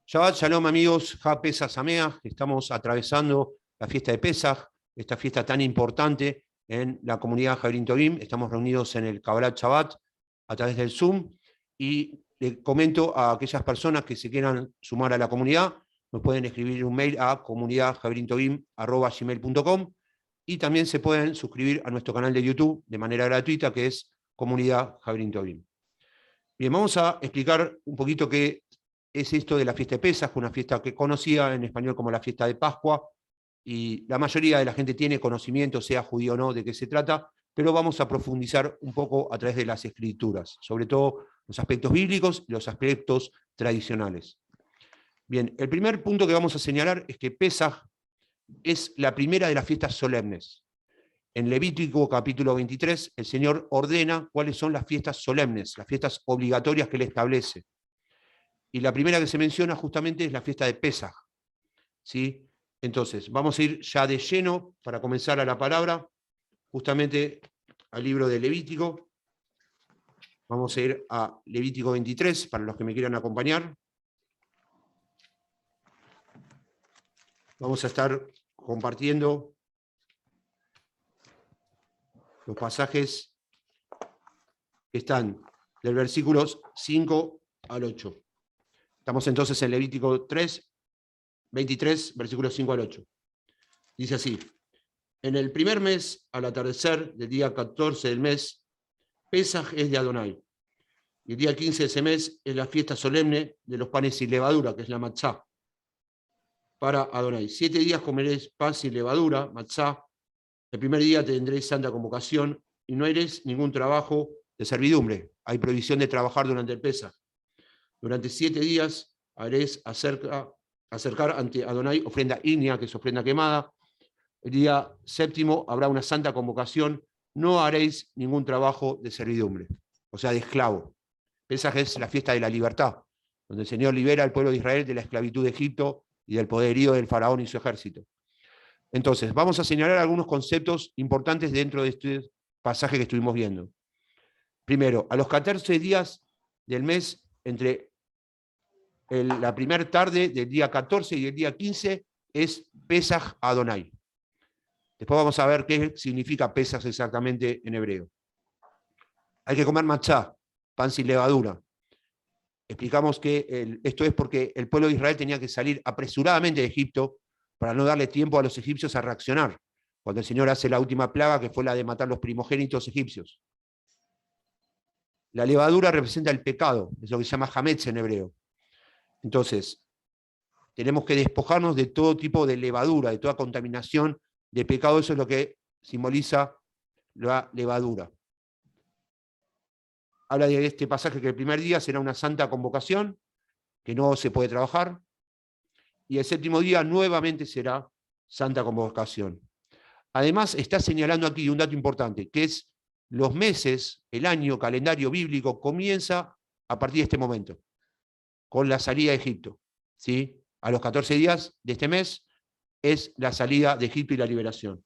Shabbat Shalom, amigos, Ha Pesach Sameach. Estamos atravesando la fiesta de Pesach, esta fiesta tan importante en la comunidad Javerín Tovim. Estamos reunidos en el Kabbalat Shabbat a través del Zoom y le comento a aquellas personas que se quieran sumar a la comunidad, nos pueden escribir un mail a comunidadjaveríntovim@gmail.com y también se pueden suscribir a nuestro canal de YouTube de manera gratuita, que es Comunidad Javerín Tovim. Bien, vamos a explicar un poquito qué es esto de la fiesta de Pesaj, una fiesta que conocía en español como la fiesta de Pascua, y la mayoría de la gente tiene conocimiento, sea judío o no, de qué se trata, pero vamos a profundizar un poco a través de las escrituras, sobre todo los aspectos bíblicos y los aspectos tradicionales. Bien, el primer punto que vamos a señalar es que Pesaj es la primera de las fiestas solemnes. En Levítico capítulo 23, el Señor ordena cuáles son las fiestas solemnes, las fiestas obligatorias que Él establece. Y la primera que se menciona justamente es la fiesta de Pesaj, ¿sí? Entonces, vamos a ir ya de lleno para comenzar a la palabra, justamente al libro de Levítico. Vamos a ir a Levítico 23, para los que me quieran acompañar. Vamos a estar compartiendo los pasajes que están del versículos 5 al 8. Estamos entonces en Levítico 23, versículos 5 al 8. Dice así: en el primer mes, al atardecer del día 14 del mes, Pesaj es de Adonai. Y el día 15 de ese mes es la fiesta solemne de los panes sin levadura, que es la matzá, para Adonai. 7 días comeréis pan sin levadura, matzá. El primer día tendréis santa convocación y no haréis ningún trabajo de servidumbre. Hay prohibición de trabajar durante el Pesaj. Durante 7 días haréis acercar ante Adonai ofrenda ígnea, que es ofrenda quemada. El día séptimo habrá una santa convocación. No haréis ningún trabajo de servidumbre, o sea, de esclavo. Pesaj es la fiesta de la libertad, donde el Señor libera al pueblo de Israel de la esclavitud de Egipto y del poderío del faraón y su ejército. Entonces, vamos a señalar algunos conceptos importantes dentro de este pasaje que estuvimos viendo. Primero, a los 14 días del mes, entre la primera tarde del día 14 y el día 15, es Pesaj Adonai. Después vamos a ver qué significa Pesaj exactamente en hebreo. Hay que comer matzá, pan sin levadura. Explicamos que esto es porque el pueblo de Israel tenía que salir apresuradamente de Egipto para no darle tiempo a los egipcios a reaccionar, cuando el Señor hace la última plaga, que fue la de matar los primogénitos egipcios. La levadura representa el pecado, es lo que se llama hametz en hebreo. Entonces, tenemos que despojarnos de todo tipo de levadura, de toda contaminación de pecado. Eso es lo que simboliza la levadura. Habla de este pasaje que el primer día será una santa convocación, que no se puede trabajar, y el séptimo día nuevamente será santa convocación. Además, está señalando aquí un dato importante, que es los meses, el año, calendario bíblico, comienza a partir de este momento, con la salida de Egipto, ¿sí? A los 14 días de este mes es la salida de Egipto y la liberación.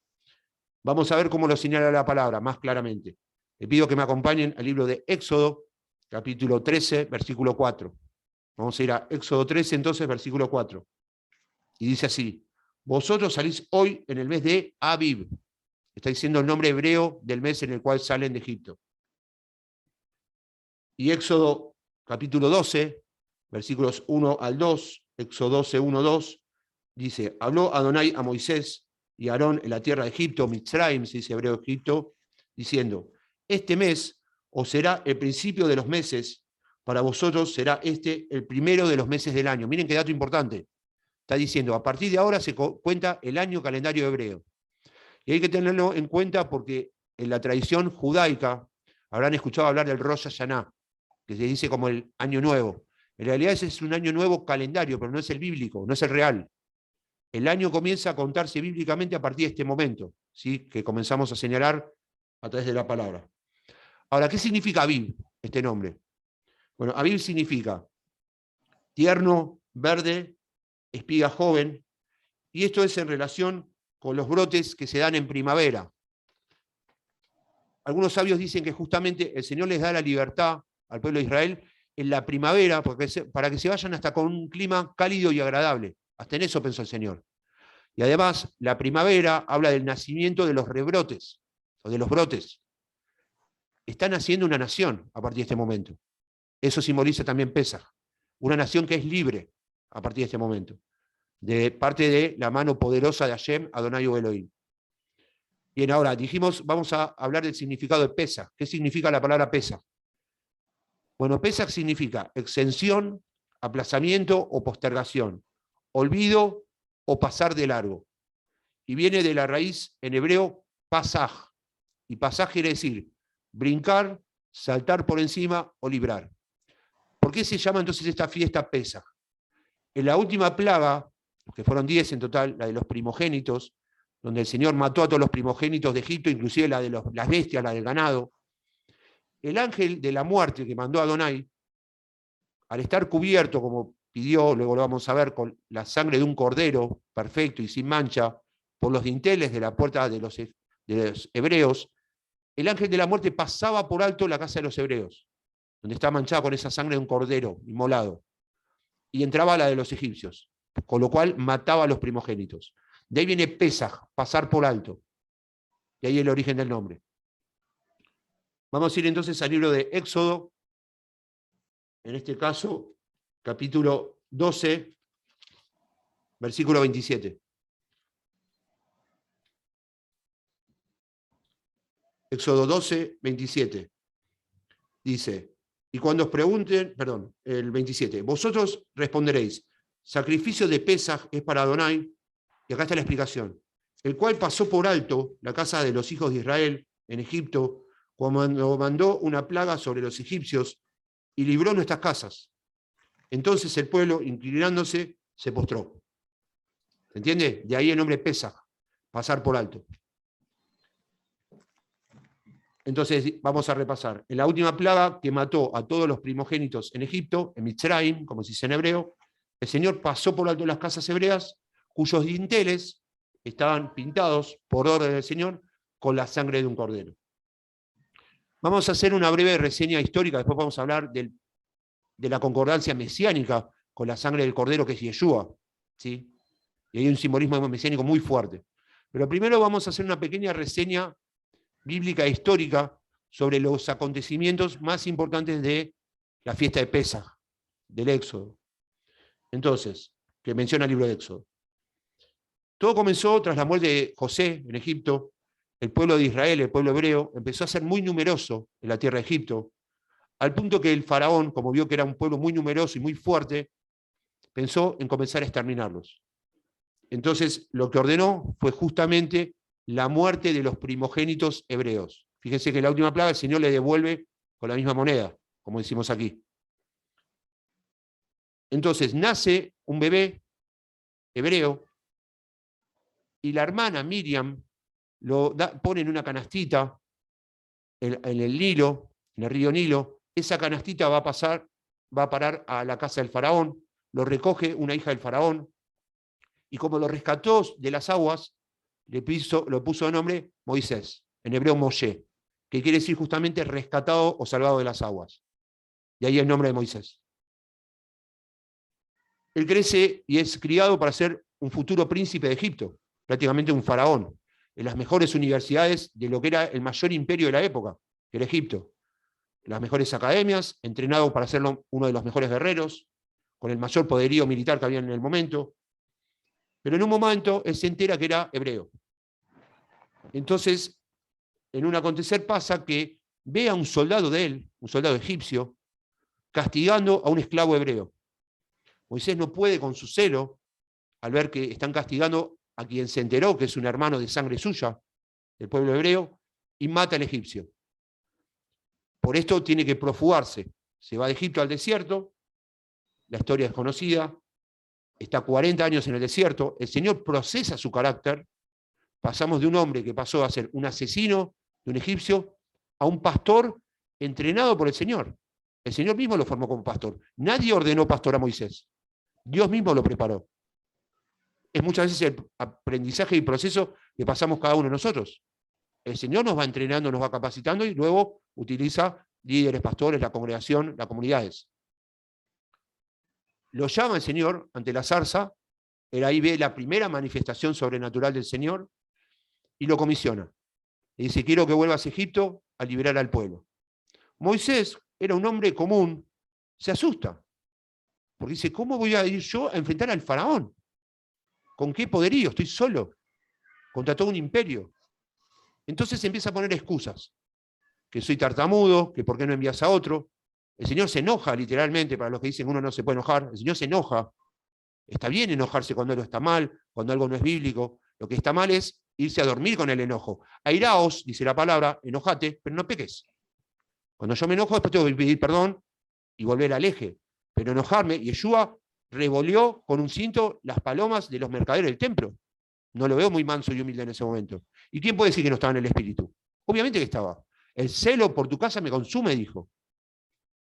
Vamos a ver cómo lo señala la palabra más claramente. Le pido que me acompañen al libro de Éxodo, capítulo 13, versículo 4. Vamos a ir a Éxodo 13, entonces, versículo 4. Y dice así: vosotros salís hoy en el mes de Abib. Está diciendo el nombre hebreo del mes en el cual salen de Egipto. Y Éxodo, capítulo 12, versículos 1 al 2, Éxodo 12, 1, 2, dice: habló Adonai a Moisés y a Aarón en la tierra de Egipto, Mitzrayim, se dice hebreo Egipto, diciendo: este mes os será el principio de los meses, para vosotros será este el primero de los meses del año. Miren qué dato importante. Está diciendo, a partir de ahora se cuenta el año calendario hebreo. Y hay que tenerlo en cuenta porque en la tradición judaica habrán escuchado hablar del Rosh Hashanah, que se dice como el año nuevo. En realidad ese es un año nuevo calendario, pero no es el bíblico, no es el real. El año comienza a contarse bíblicamente a partir de este momento, ¿sí? Que comenzamos a señalar a través de la palabra. Ahora, ¿qué significa Abib, este nombre? Bueno, Abib significa tierno, verde, espiga joven, y esto es en relación con los brotes que se dan en primavera. Algunos sabios dicen que justamente el Señor les da la libertad al pueblo de Israel en la primavera, para que se vayan hasta con un clima cálido y agradable. Hasta en eso pensó el Señor. Y además, la primavera habla del nacimiento de los rebrotes, o de los brotes. Está naciendo una nación a partir de este momento. Eso simboliza también Pesaj. Una nación que es libre a partir de este momento, de parte de la mano poderosa de Hashem, Adonai o Elohim. Bien, ahora dijimos, vamos a hablar del significado de Pesaj. ¿Qué significa la palabra Pesaj? Bueno, Pesaj significa exención, aplazamiento o postergación, olvido o pasar de largo. Y viene de la raíz en hebreo pasaj. Y pasaj quiere decir brincar, saltar por encima o librar. ¿Por qué se llama entonces esta fiesta Pesaj? En la última plaga, que fueron 10 en total, la de los primogénitos, donde el Señor mató a todos los primogénitos de Egipto, inclusive la de las bestias, la del ganado, el ángel de la muerte que mandó a Adonai, al estar cubierto, como pidió, luego lo vamos a ver, con la sangre de un cordero perfecto y sin mancha, por los dinteles de la puerta de los hebreos, el ángel de la muerte pasaba por alto la casa de los hebreos, donde está manchada con esa sangre de un cordero inmolado, y entraba a la de los egipcios, con lo cual mataba a los primogénitos. De ahí viene Pesaj, pasar por alto, y ahí el origen del nombre. Vamos a ir entonces al libro de Éxodo, en este caso, capítulo 12, versículo 27. Éxodo 12, 27. Dice, y cuando os pregunten, perdón, el 27, vosotros responderéis, sacrificio de Pesaj es para Adonai, y acá está la explicación, el cual pasó por alto la casa de los hijos de Israel en Egipto, cuando mandó una plaga sobre los egipcios y libró nuestras casas. Entonces el pueblo, inclinándose, se postró. ¿Se entiende? De ahí el nombre Pesaj, pasar por alto. Entonces vamos a repasar. En la última plaga que mató a todos los primogénitos en Egipto, en Mitzrayim, como se dice en hebreo, el Señor pasó por alto las casas hebreas, cuyos dinteles estaban pintados por orden del Señor con la sangre de un cordero. Vamos a hacer una breve reseña histórica, después vamos a hablar de la concordancia mesiánica con la sangre del cordero que es Yeshua, ¿sí? Y hay un simbolismo mesiánico muy fuerte. Pero primero vamos a hacer una pequeña reseña bíblica e histórica sobre los acontecimientos más importantes de la fiesta de Pesaj, del Éxodo. Entonces, que menciona el libro de Éxodo. Todo comenzó tras la muerte de José en Egipto. El pueblo de Israel, el pueblo hebreo, empezó a ser muy numeroso en la tierra de Egipto, al punto que el faraón, como vio que era un pueblo muy numeroso y muy fuerte, pensó en comenzar a exterminarlos. Entonces, lo que ordenó fue justamente la muerte de los primogénitos hebreos. Fíjense que en la última plaga el Señor le devuelve con la misma moneda, como decimos aquí. Entonces, nace un bebé hebreo y la hermana Miriam pone en una canastita en el Nilo, en el río Nilo. Esa canastita va a parar a la casa del faraón, lo recoge una hija del faraón, y como lo rescató de las aguas, lo puso de nombre Moisés, en hebreo Moshe, que quiere decir justamente rescatado o salvado de las aguas. Y ahí el nombre de Moisés. Él crece y es criado para ser un futuro príncipe de Egipto, prácticamente un faraón, en las mejores universidades de lo que era el mayor imperio de la época, que era Egipto. Las mejores academias, entrenado para ser uno de los mejores guerreros, con el mayor poderío militar que había en el momento. Pero en un momento él se entera que era hebreo. Entonces, en un acontecer pasa que ve a un soldado de él, un soldado egipcio, castigando a un esclavo hebreo. Moisés no puede con su celo, al ver que están castigando a quien se enteró que es un hermano de sangre suya, del pueblo hebreo, y mata al egipcio. Por esto tiene que profugarse. Se va de Egipto al desierto, la historia es conocida, está 40 años en el desierto, el Señor procesa su carácter, pasamos de un hombre que pasó a ser un asesino de un egipcio a un pastor entrenado por el Señor. El Señor mismo lo formó como pastor. Nadie ordenó pastor a Moisés. Dios mismo lo preparó. Es muchas veces el aprendizaje y proceso que pasamos cada uno de nosotros. El Señor nos va entrenando, nos va capacitando y luego utiliza líderes, pastores, la congregación, las comunidades. lo llama el Señor ante la zarza, él ahí ve la primera manifestación sobrenatural del Señor y lo comisiona. Le dice, quiero que vuelvas a Egipto a liberar al pueblo. Moisés era un hombre común, se asusta, porque dice, ¿cómo voy a ir yo a enfrentar al faraón? ¿Con qué poderío? Estoy solo, contra todo un imperio. Entonces empieza a poner excusas, que soy tartamudo, que por qué no envías a otro. El Señor se enoja literalmente, para los que dicen que uno no se puede enojar, el Señor se enoja. Está bien enojarse cuando algo está mal, cuando algo no es bíblico. Lo que está mal es irse a dormir con el enojo. Airaos, dice la palabra, enojate, pero no peques. Cuando yo me enojo, después tengo que pedir perdón y volver al eje. Pero enojarme, Yeshua revolvió con un cinto las palomas de los mercaderes del templo. No lo veo muy manso y humilde en ese momento. ¿Y quién puede decir que no estaba en el espíritu? Obviamente que estaba. El celo por tu casa me consume, dijo.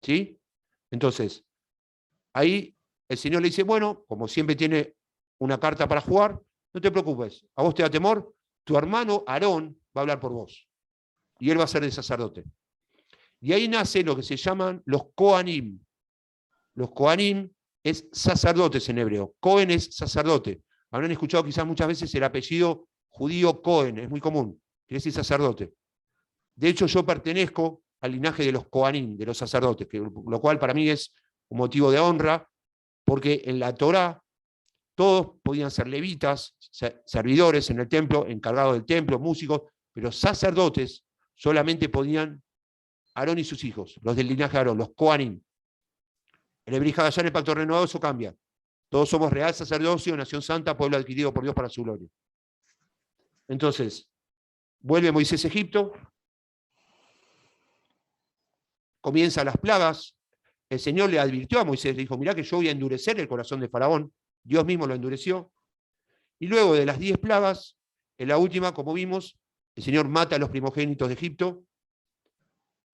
¿Sí? Entonces, ahí el Señor le dice, bueno, como siempre tiene una carta para jugar, no te preocupes, a vos te da temor, tu hermano Aarón va a hablar por vos. Y él va a ser el sacerdote. Y ahí nace lo que se llaman los Kohanim. Los Kohanim es sacerdotes en hebreo. Cohen es sacerdote. Habrán escuchado quizás muchas veces el apellido judío Cohen, es muy común, quiere decir sacerdote. De hecho, yo pertenezco al linaje de los Kohanim, de los sacerdotes, lo cual para mí es un motivo de honra, porque en la Torá todos podían ser levitas, servidores en el templo, encargados del templo, músicos, pero sacerdotes solamente podían Aarón y sus hijos, los del linaje de Aarón, los Kohanim. En el Brit Hadashah, en el Pacto Renovado, eso cambia. Todos somos real sacerdocio, nación santa, pueblo adquirido por Dios para su gloria. Entonces, vuelve Moisés a Egipto, comienzan las plagas, el Señor le advirtió a Moisés, le dijo, mirá que yo voy a endurecer el corazón de Faraón, Dios mismo lo endureció, y luego de las 10 plagas, en la última, como vimos, el Señor mata a los primogénitos de Egipto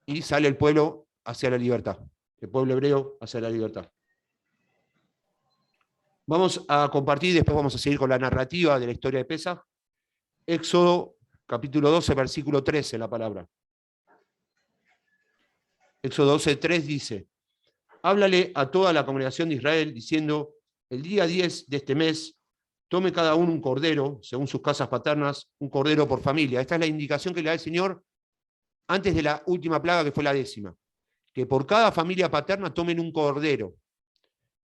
y sale el pueblo hacia la libertad, el pueblo hebreo hacia la libertad. Vamos a compartir, después vamos a seguir con la narrativa de la historia de Pesaj, Éxodo capítulo 12, versículo 13, la palabra. Éxodo 12, 3 dice, háblale a toda la congregación de Israel diciendo, el día 10 de este mes, tome cada uno un cordero, según sus casas paternas, un cordero por familia. Esta es la indicación que le da el Señor antes de la última plaga, que fue la 10ª. Que por cada familia paterna tomen un cordero.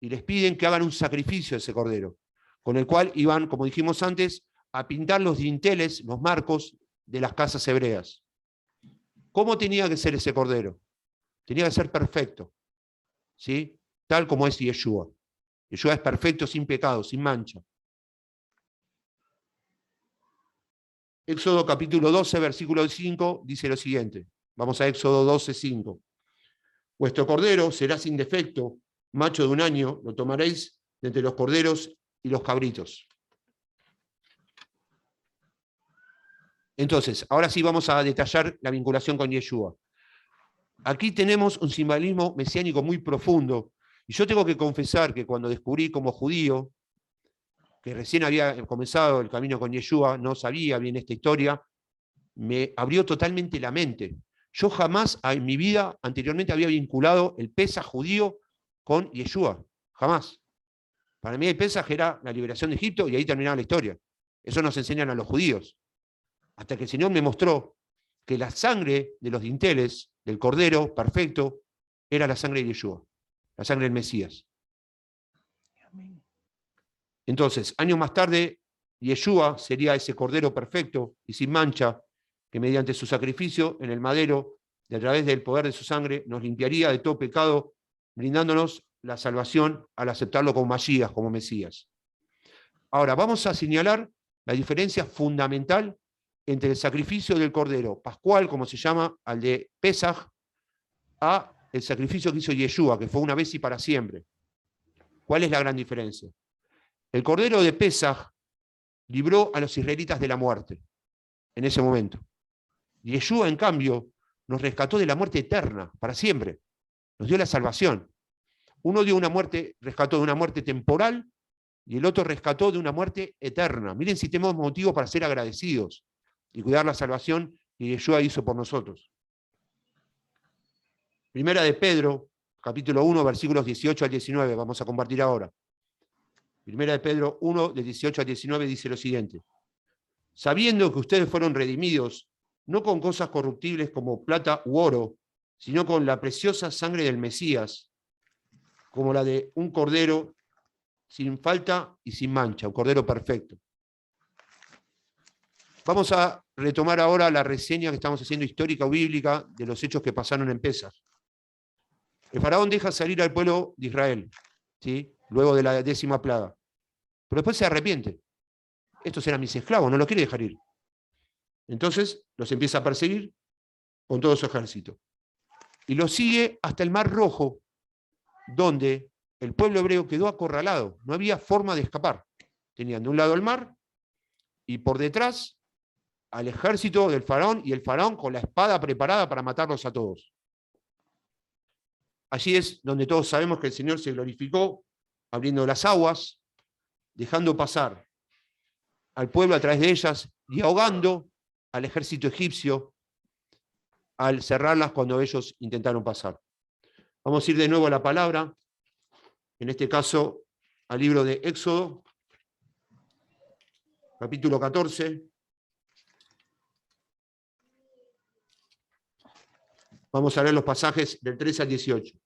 Y les piden que hagan un sacrificio de ese cordero, con el cual iban, como dijimos antes, a pintar los dinteles, los marcos de las casas hebreas. ¿Cómo tenía que ser ese cordero? Tenía que ser perfecto, ¿sí? Tal como es Yeshua. Yeshua es perfecto, sin pecado, sin mancha. Éxodo capítulo 12, versículo 5, dice lo siguiente. Vamos a Éxodo 12, 5. Vuestro cordero será sin defecto, macho de 1 año, lo tomaréis de entre los corderos y los cabritos. Entonces, ahora sí vamos a detallar la vinculación con Yeshua. Aquí tenemos un simbolismo mesiánico muy profundo. Y yo tengo que confesar que cuando descubrí como judío, que recién había comenzado el camino con Yeshua, no sabía bien esta historia, me abrió totalmente la mente. Yo jamás en mi vida anteriormente había vinculado el Pesaj judío con Yeshua. Jamás. Para mí el Pesaj era la liberación de Egipto y ahí terminaba la historia. Eso nos enseñan a los judíos. Hasta que el Señor me mostró que la sangre de los dinteles, del cordero perfecto, era la sangre de Yeshua, la sangre del Mesías. Entonces, años más tarde, Yeshua sería ese cordero perfecto y sin mancha, que mediante su sacrificio en el madero, y a través del poder de su sangre, nos limpiaría de todo pecado, brindándonos la salvación al aceptarlo como Masías, como Mesías. Ahora, vamos a señalar la diferencia fundamental entre el sacrificio del cordero pascual, como se llama, al de Pesaj, a el sacrificio que hizo Yeshua, que fue una vez y para siempre. ¿Cuál es la gran diferencia? El cordero de Pesaj libró a los israelitas de la muerte en ese momento. Yeshua, en cambio, nos rescató de la muerte eterna, para siempre. Nos dio la salvación. Uno dio una muerte, rescató de una muerte temporal, y el otro rescató de una muerte eterna. Miren si tenemos motivo para ser agradecidos y cuidar la salvación que Yeshua hizo por nosotros. Primera de Pedro, capítulo 1, versículos 18 al 19, vamos a compartir ahora. Primera de Pedro 1, de 18 al 19 dice lo siguiente. Sabiendo que ustedes fueron redimidos, no con cosas corruptibles como plata u oro, sino con la preciosa sangre del Mesías, como la de un cordero sin falta y sin mancha, un cordero perfecto. Vamos a retomar ahora la reseña que estamos haciendo histórica o bíblica de los hechos que pasaron en Pesaj. El faraón deja salir al pueblo de Israel, ¿sí? Luego de la 10ª plaga. Pero después se arrepiente. Estos eran mis esclavos, no los quiere dejar ir. Entonces los empieza a perseguir con todo su ejército. Y los sigue hasta el Mar Rojo, donde el pueblo hebreo quedó acorralado. No había forma de escapar. Tenían de un lado el mar y por detrás al ejército del faraón y el faraón con la espada preparada para matarlos a todos. Allí es donde todos sabemos que el Señor se glorificó, abriendo las aguas, dejando pasar al pueblo a través de ellas y ahogando al ejército egipcio al cerrarlas cuando ellos intentaron pasar. Vamos a ir de nuevo a la palabra, en este caso al libro de Éxodo, capítulo 14. Vamos a leer los pasajes del 13 al 18.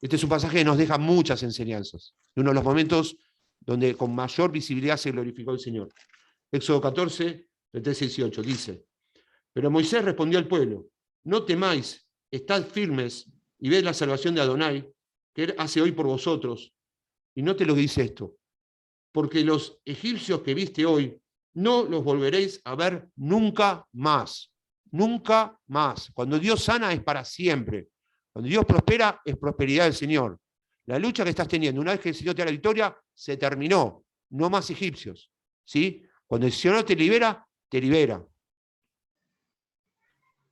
Este es un pasaje que nos deja muchas enseñanzas. Uno de los momentos donde con mayor visibilidad se glorificó el Señor. Éxodo 14, del 13 al 18, dice: Pero Moisés respondió al pueblo: No temáis, estad firmes y ved la salvación de Adonai, que él hace hoy por vosotros. Y note lo que dice esto: porque los egipcios que viste hoy, no los volveréis a ver nunca más. Nunca más. Cuando Dios sana es para siempre. Cuando Dios prospera es prosperidad del Señor. La lucha que estás teniendo, una vez que el Señor te da la victoria, se terminó. No más egipcios. ¿Sí? Cuando el Señor te libera, te libera.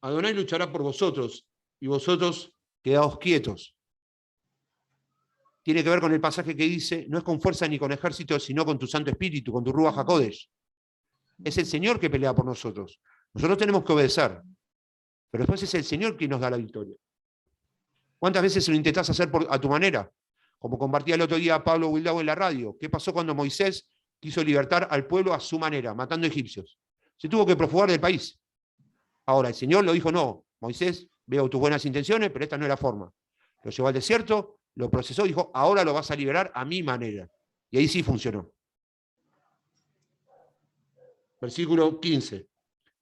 Adonai luchará por vosotros y vosotros quedaos quietos. Tiene que ver con el pasaje que dice: no es con fuerza ni con ejército, sino con tu Santo Espíritu, con tu Ruach HaKodesh. Es el Señor que pelea por nosotros. Nosotros tenemos que obedecer. Pero después es el Señor quien nos da la victoria. ¿Cuántas veces lo intentás hacer a tu manera? Como compartía el otro día Pablo Wildau en la radio. ¿Qué pasó cuando Moisés quiso libertar al pueblo a su manera, matando egipcios? Se tuvo que profugar del país. Ahora, el Señor lo dijo: no, Moisés, veo tus buenas intenciones, pero esta no es la forma. Lo llevó al desierto, lo procesó y dijo: ahora lo vas a liberar a mi manera. Y ahí sí funcionó. Versículo 15.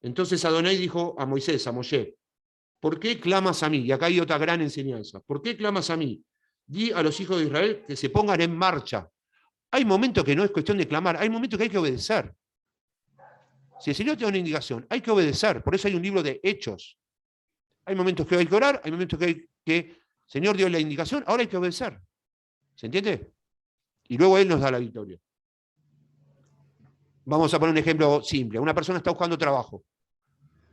Entonces Adonai dijo a Moisés, a Moshe: ¿por qué clamas a mí? Y acá hay otra gran enseñanza. ¿Por qué clamas a mí? Di a los hijos de Israel que se pongan en marcha. Hay momentos que no es cuestión de clamar, hay momentos que hay que obedecer. Si el Señor te da una indicación, hay que obedecer. Por eso hay un libro de hechos. Hay momentos que hay que orar, hay momentos que hay que... Señor dio la indicación, ahora hay que obedecer. ¿Se entiende? Y luego Él nos da la victoria. Vamos a poner un ejemplo simple. Una persona está buscando trabajo.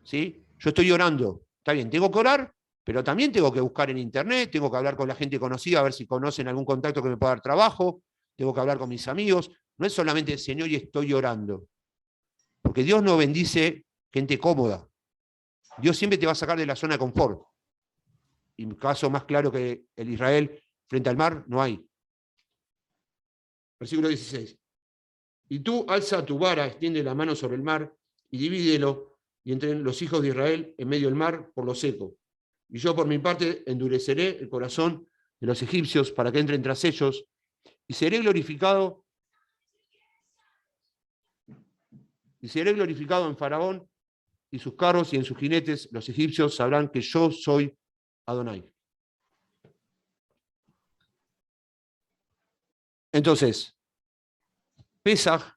¿Sí? Yo estoy orando. Está bien, tengo que orar, pero también tengo que buscar en internet, tengo que hablar con la gente conocida, a ver si conocen algún contacto que me pueda dar trabajo, tengo que hablar con mis amigos. No es solamente: Señor, y estoy orando. Porque Dios no bendice gente cómoda. Dios siempre te va a sacar de la zona de confort. Y un caso más claro que el Israel frente al mar, no hay. Versículo 16. Y tú alza tu vara, extiende la mano sobre el mar y divídelo, y entre los hijos de Israel en medio del mar por lo seco. Y yo por mi parte endureceré el corazón de los egipcios para que entren tras ellos, y seré glorificado en Faraón y sus carros y en sus jinetes. Los egipcios sabrán que yo soy Adonai. Entonces, Pesaj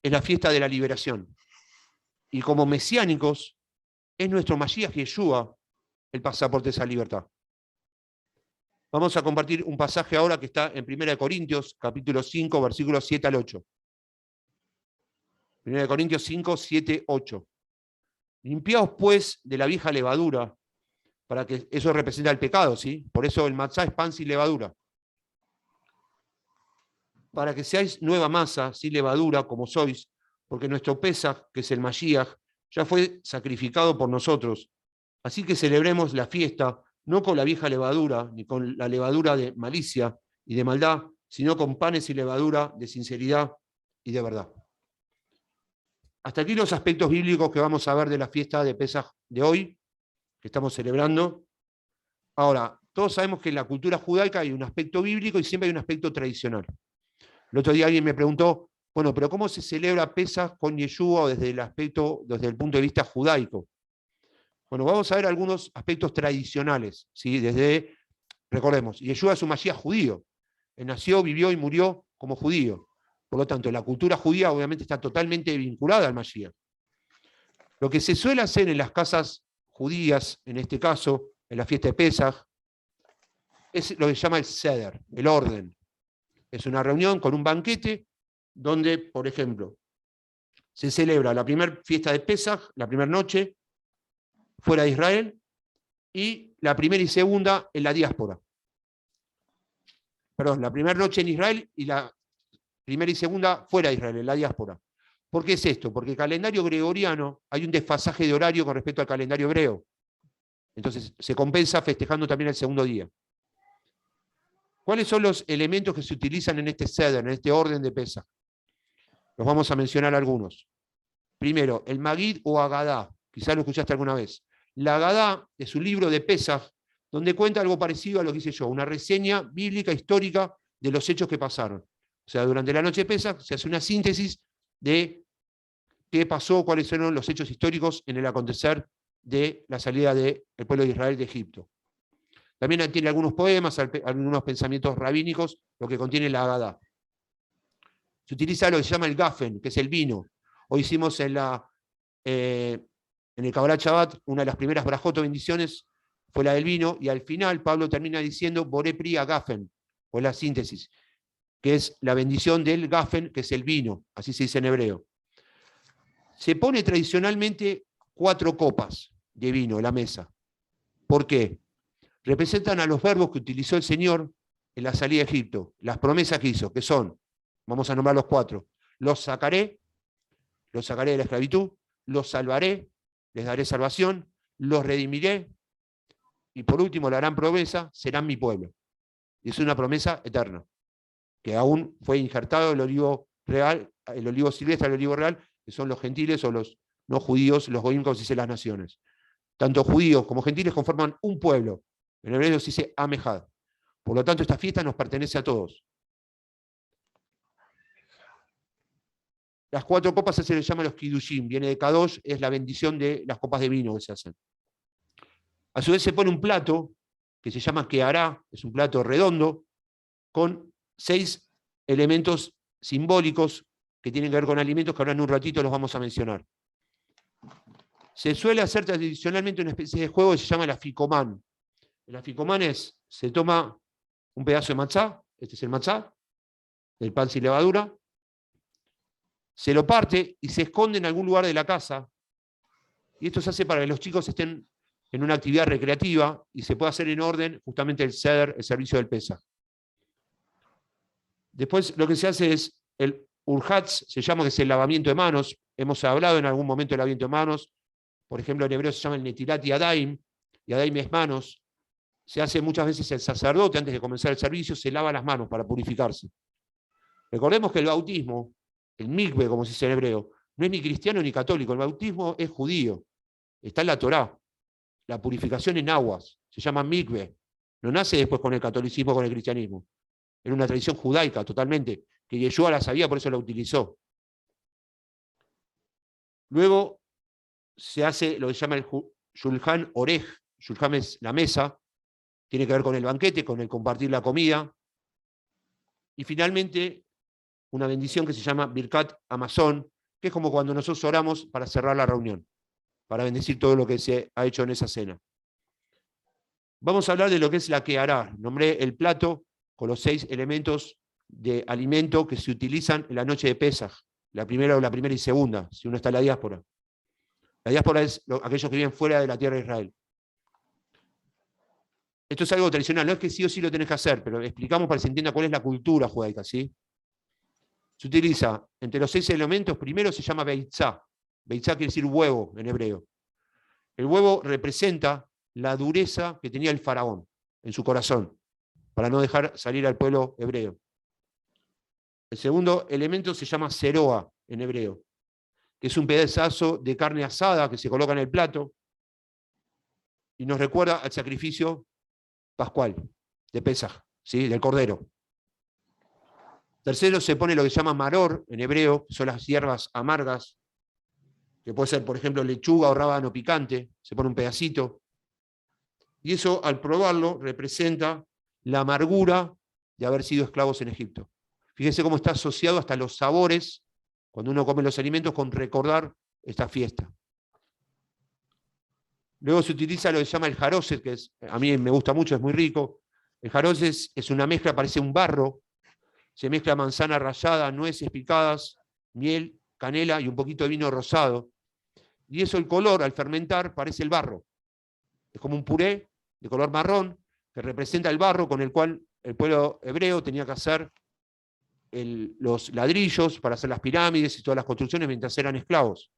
es la fiesta de la liberación. Y como mesiánicos, es nuestro Mashiach Yeshua el pasaporte de esa libertad. Vamos a compartir un pasaje ahora que está en 1 Corintios, capítulo 5, versículos 7 al 8. 1 Corintios 5, 7, 8. Limpiaos pues de la vieja levadura, para que eso representa el pecado, ¿sí? Por eso el matzá es pan sin levadura. Para que seáis nueva masa, sin levadura, como sois, porque nuestro Pesaj, que es el Mashiach, ya fue sacrificado por nosotros. Así que celebremos la fiesta, no con la vieja levadura, ni con la levadura de malicia y de maldad, sino con panes y levadura de sinceridad y de verdad. Hasta aquí los aspectos bíblicos que vamos a ver de la fiesta de Pesaj de hoy, que estamos celebrando. Ahora, todos sabemos que en la cultura judaica hay un aspecto bíblico y siempre hay un aspecto tradicional. El otro día alguien me preguntó, bueno, pero ¿cómo se celebra Pesaj con Yeshua desde el punto de vista judaico? Bueno, vamos a ver algunos aspectos tradicionales, ¿sí? Recordemos, Yeshua es un Mashiach judío. Él nació, vivió y murió como judío. Por lo tanto, la cultura judía obviamente está totalmente vinculada al Mashiach. Lo que se suele hacer en las casas judías, en este caso, en la fiesta de Pesaj, es lo que se llama el Seder, el orden. Es una reunión con un banquete donde, por ejemplo, se celebra la primera fiesta de Pesaj, la primera noche, fuera de Israel, y la primera y segunda en la diáspora. Perdón, la primera noche en Israel y la primera y segunda fuera de Israel, en la diáspora. ¿Por qué es esto? Porque el calendario gregoriano hay un desfasaje de horario con respecto al calendario hebreo. Entonces se compensa festejando también el segundo día. ¿Cuáles son los elementos que se utilizan en este Seder, en este orden de Pesaj? Los vamos a mencionar algunos. Primero, el Magid o Agadá. Quizás lo escuchaste alguna vez. La Agadá es un libro de Pesaj donde cuenta algo parecido a lo que hice yo, una reseña bíblica histórica de los hechos que pasaron. O sea, durante la noche de Pesaj se hace una síntesis de qué pasó, cuáles fueron los hechos históricos en el acontecer de la salida del pueblo de Israel de Egipto. También tiene algunos poemas, algunos pensamientos rabínicos, lo que contiene la Agadá. Se utiliza lo que se llama el Gafen, que es el vino. Hoy hicimos en el Kabbalat Shabbat, una de las primeras brajot o bendiciones fue la del vino, y al final Pablo termina diciendo Boré Pri Gafen, o la síntesis, que es la bendición del Gafen, que es el vino, así se dice en hebreo. Se pone tradicionalmente 4 copas de vino en la mesa. ¿Por qué? Representan a los verbos que utilizó el Señor en la salida de Egipto, las promesas que hizo, que son, vamos a nombrar los 4, los sacaré de la esclavitud, los salvaré, les daré salvación, los redimiré, y por último la gran promesa, serán mi pueblo. Y es una promesa eterna, que aún fue injertado el olivo real, el olivo silvestre, el olivo real, que son los gentiles o los no judíos, los goyim, como se dice las naciones. Tanto judíos como gentiles conforman un pueblo. En hebreo se dice Amejad. Por lo tanto, esta fiesta nos pertenece a todos. Las 4 copas se les llama los Kiddushim, viene de Kadosh, es la bendición de las copas de vino que se hacen. A su vez se pone un plato que se llama Kehará, es un plato redondo, con 6 elementos simbólicos que tienen que ver con alimentos que ahora en un ratito los vamos a mencionar. Se suele hacer tradicionalmente una especie de juego que se llama el aficomán. El aficomán se toma un pedazo de matzá, este es el matzá, el pan sin levadura, se lo parte y se esconde en algún lugar de la casa, y esto se hace para que los chicos estén en una actividad recreativa y se pueda hacer en orden justamente el Seder, el servicio del Pesaj. Después lo que se hace es el Urhatz, se llama, que es el lavamiento de manos. Hemos hablado en algún momento del lavamiento de manos. Por ejemplo, en hebreo se llama el Netilat Yadayim es manos. Se hace muchas veces el sacerdote, antes de comenzar el servicio, se lava las manos para purificarse. Recordemos que el bautismo, el mikve, como se dice en hebreo, no es ni cristiano ni católico, el bautismo es judío. Está en la Torá. La purificación en aguas, se llama mikve. No nace después con el catolicismo, con el cristianismo. Era una tradición judaica totalmente, que Yeshua la sabía, por eso la utilizó. Luego se hace lo que se llama el Shulchan Orej. Shulchan es la mesa, tiene que ver con el banquete, con el compartir la comida. Y finalmente, una bendición que se llama Birkat Hamazon, que es como cuando nosotros oramos para cerrar la reunión, para bendecir todo lo que se ha hecho en esa cena. Vamos a hablar de lo que es la Kehará. Nombré el plato con los 6 elementos de alimento que se utilizan en la noche de Pesaj, la primera y segunda, si uno está en la diáspora. La diáspora es aquellos que viven fuera de la tierra de Israel. Esto es algo tradicional, no es que sí o sí lo tenés que hacer, pero explicamos para que se entienda cuál es la cultura judaica, ¿sí? Se utiliza, entre los 6 elementos, primero se llama beitzá. Beitzá quiere decir huevo en hebreo. El huevo representa la dureza que tenía el faraón en su corazón, para no dejar salir al pueblo hebreo. El segundo elemento se llama seroa en hebreo, que es un pedazo de carne asada que se coloca en el plato y nos recuerda al sacrificio pascual de Pesaj, ¿sí? Del cordero. Tercero, se pone lo que se llama maror en hebreo, que son las hierbas amargas, que puede ser, por ejemplo, lechuga o rábano picante, se pone un pedacito. Y eso, al probarlo, representa la amargura de haber sido esclavos en Egipto. Fíjense cómo está asociado hasta los sabores, cuando uno come los alimentos, con recordar esta fiesta. Luego se utiliza lo que se llama el jaroset, que a mí me gusta mucho, es muy rico. El jaroset es una mezcla, parece un barro. Se mezcla manzana rallada, nueces picadas, miel, canela y un poquito de vino rosado. Y eso, el color, al fermentar, parece el barro. Es como un puré de color marrón que representa el barro con el cual el pueblo hebreo tenía que hacer los ladrillos para hacer las pirámides y todas las construcciones mientras eran esclavos.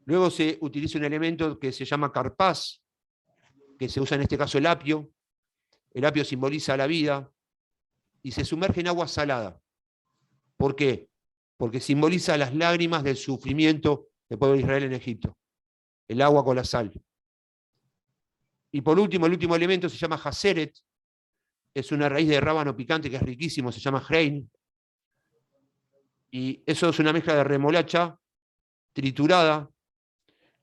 Luego se utiliza un elemento que se llama carpaz, que se usa en este caso el apio. El apio simboliza la vida y se sumerge en agua salada. ¿Por qué? Porque simboliza las lágrimas del sufrimiento del pueblo de Israel en Egipto. El agua con la sal. Y por último, el último elemento se llama haseret. Es una raíz de rábano picante que es riquísimo, se llama hrein. Y eso es una mezcla de remolacha triturada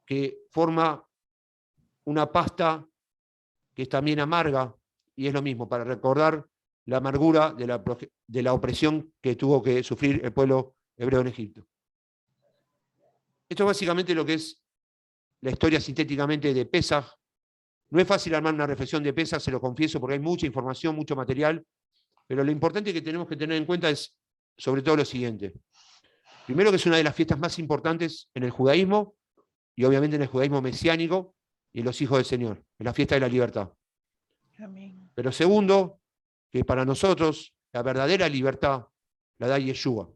que forma una pasta que es también amarga, y es lo mismo, para recordar la amargura de la opresión que tuvo que sufrir el pueblo hebreo en Egipto. Esto es básicamente lo que es la historia sintéticamente de Pesaj. No es fácil armar una reflexión de Pesaj, se lo confieso, porque hay mucha información, mucho material, pero lo importante que tenemos que tener en cuenta es sobre todo lo siguiente. Primero, que es una de las fiestas más importantes en el judaísmo, y obviamente en el judaísmo mesiánico y en los hijos del Señor, en la fiesta de la libertad. Amén. Pero segundo, que para nosotros la verdadera libertad la da Yeshua,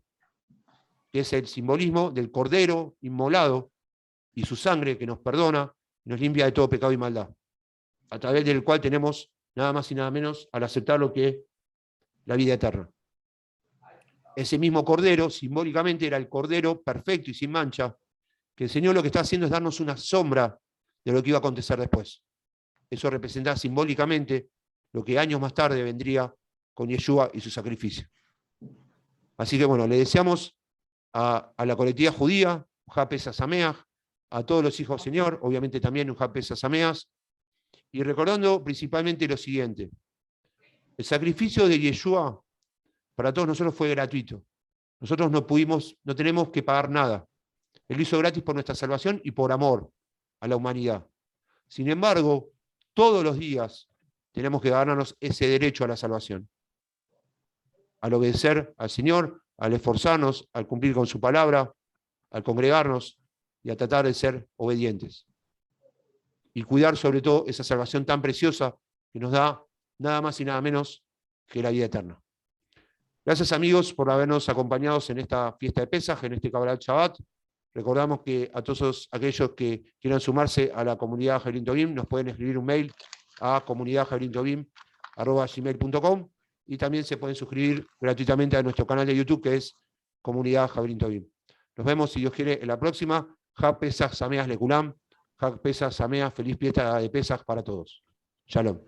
que es el simbolismo del cordero inmolado y su sangre que nos perdona y nos limpia de todo pecado y maldad, a través del cual tenemos nada más y nada menos al aceptar lo que es la vida eterna. Ese mismo cordero simbólicamente era el cordero perfecto y sin mancha, que el Señor lo que está haciendo es darnos una sombra de lo que iba a acontecer después. Eso representa simbólicamente lo que años más tarde vendría con Yeshua y su sacrificio. Así que bueno, le deseamos a la colectividad judía, Ujá Pesach Sameach, a todos los hijos del Señor, obviamente también Ujá Pesach Sameach, y recordando principalmente lo siguiente: el sacrificio de Yeshua para todos nosotros fue gratuito. Nosotros no tenemos que pagar nada. Él lo hizo gratis por nuestra salvación y por amor a la humanidad. Sin embargo, todos los días tenemos que ganarnos ese derecho a la salvación. Al obedecer al Señor, al esforzarnos, al cumplir con su palabra, al congregarnos y a tratar de ser obedientes. Y cuidar sobre todo esa salvación tan preciosa que nos da nada más y nada menos que la vida eterna. Gracias, amigos, por habernos acompañado en esta fiesta de Pesaj, en este Kabbalat Shabbat. Recordamos que a todos aquellos que quieran sumarse a la comunidad Javelin Tovim nos pueden escribir un mail a comunidadjavelintovim@gmail.com y también se pueden suscribir gratuitamente a nuestro canal de YouTube, que es Comunidad Javelin Tovim. Nos vemos, si Dios quiere, en la próxima. Hag Pesach Sameach Lekulam. Hag Pesach Sameach, feliz fiesta de Pesaj para todos. Shalom.